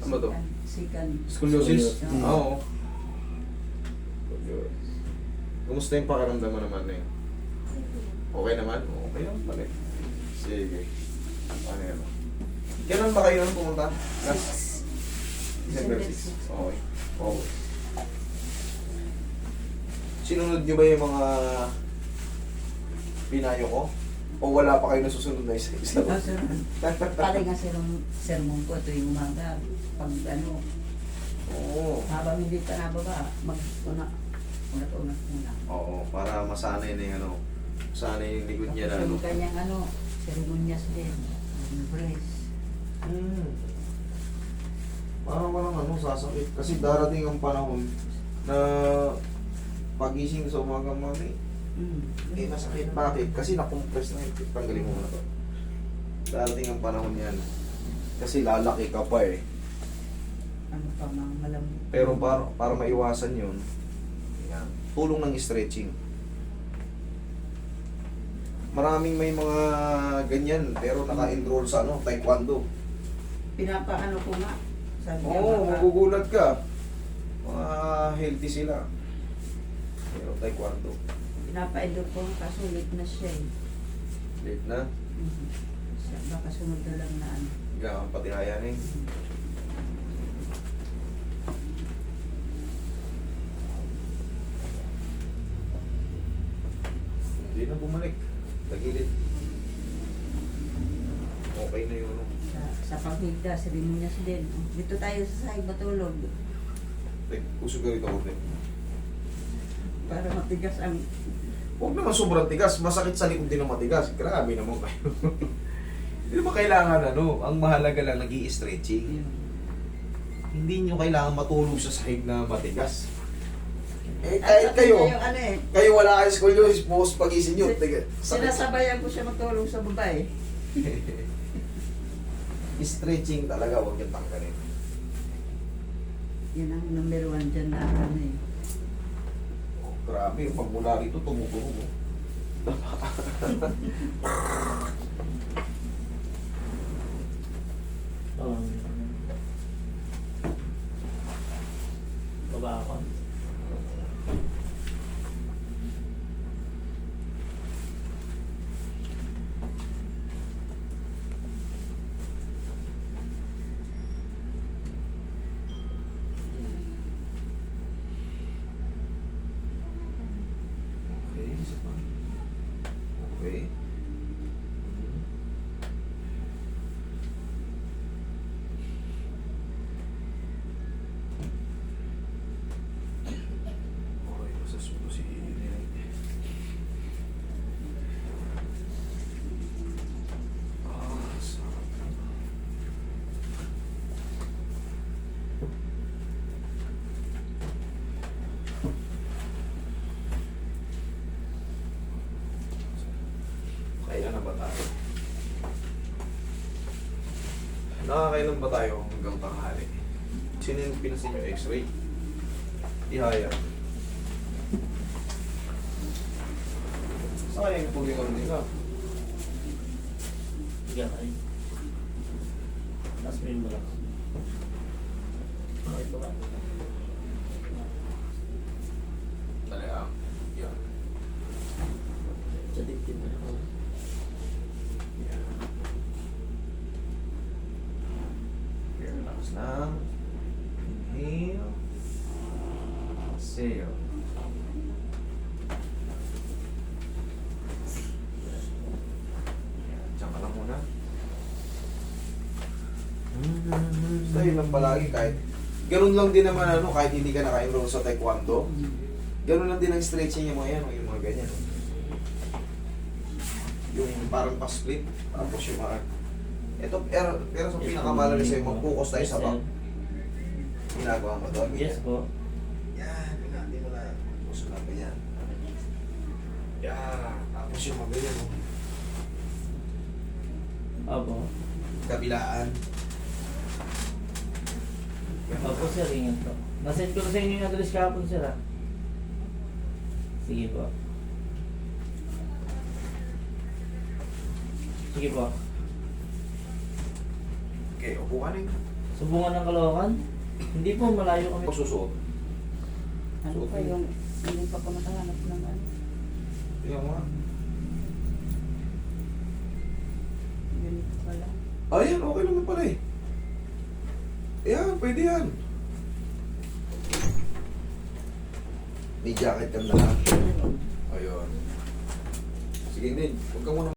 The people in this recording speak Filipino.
Ano ba to? Sikan. Scoliosis? Scoliosis. Oo. Kumusta yung pakiramdam mo naman na yun? Okay naman? Okay naman pala. Sige. Ano yan? Kailan ba kayo nang pumunta? Last? December 6. Okay. Okay. Sinunod nyo ba yung mga pinayo ko? O wala pa kayo nasusunod na isa-isa? Oh, sir. Pare nga sermon ko ito yung umaga. Pag ano, Oo. habang hindi pa nababa, unat. Oo, para masanay na yung ano, masanay yung likod niya na ano. Yung kanyang ano, seremonyas din. Brace. Parang walang ano, sasakit. Kasi darating ang panahon na pagising sa umaga mami, eh masakit. Bakit? Kasi nakompress na yun. Tanggalin mo na to. Darating ang panahon yan. Kasi lalaki ka pa eh. Ano pa, mga malamig. Pero para maiwasan yun, yan, tulong ng stretching. Maraming may mga ganyan, pero naka-enroll sa ano, taekwondo. Pinapaano ko nga. Sabi niya, Oo, baka- magugulat ka. Mga healthy sila. Pero taekwondo. Pinapa-endor ko nga, kaso late na siya eh. Late na. Baka sunod na lang na ano. Higa kang patihayan eh. Hindi na bumalik. Tagilid. Okay na yun. Ano. Sa paghigda, seremonyas din. Dito tayo sa sahig matulog. Usog ka rito, Orte. Para matigas ang... Huwag naman sobrang tigas. Masakit sa likod din ng matigas. Grabe naman kayo. Hindi naman kailangan ano. Ang mahalaga lang nag-i-stretching. Hindi nyo kailangan matulog sa sahig na matigas. Eh, kahit kayo, Yung ano eh. kayo wala kayo scoliosis, post pagising nyo. Sakit. Sinasabayan ko siya matulog sa babae. Stretching talaga, huwag yung tanggalin. Yan ang number 1 dyan na ano eh. Oh, grabe, pag mula rito, tumutunog. Oh. Baba ako. Okay, isa pa. Okay. Okay, masas mo si Nene. Sarap. Kailan na ba tayo? Nakakailan ba tayo hanggang tanghali? Sino yung pinasin yung x-ray? Ihaya. Saan yung pulingan nila? Higa kayo. Tapos may mo lang. Okay, baba. Dali ah. Yan. Sa dibdib mo lang. Yan. Okay, relax lang. Inhale. Exhale. Yan. Diyan ka lang muna. Basta yun lang palagi kahit ganun lang din naman ano, kahit hindi ka naka-enroll sa taekwondo. Ganun lang din ang stretching yung mga yan, yung mga ganyan. Yung parang pa-split, tapos yung mga... Ito, pero sa pinakamalalis sa'yo, mag-focus tayo sa back. Ginagawa mo doon. Yes po. Yan, pinati mo na. Puso na ganyan. Yan, tapos yung mga ganyan. Opo. Kabilaan. Opo sir, ingat po. Nasend ko na sa inyo yung address kahapon sir ah. Sige po. Sige po. Okay, upo ka na yun. Sa bunga ng Caloocan? Hindi po, malayo kami. Susuot. Ano pa yung, hindi pa ko nakahanap ng ano. Tingnan mo nga. Ganito pala. Ayan, okay naman pala eh. Ayan, pwede yan. May jacket ka na. Ayun. Sige din, huwag ka muna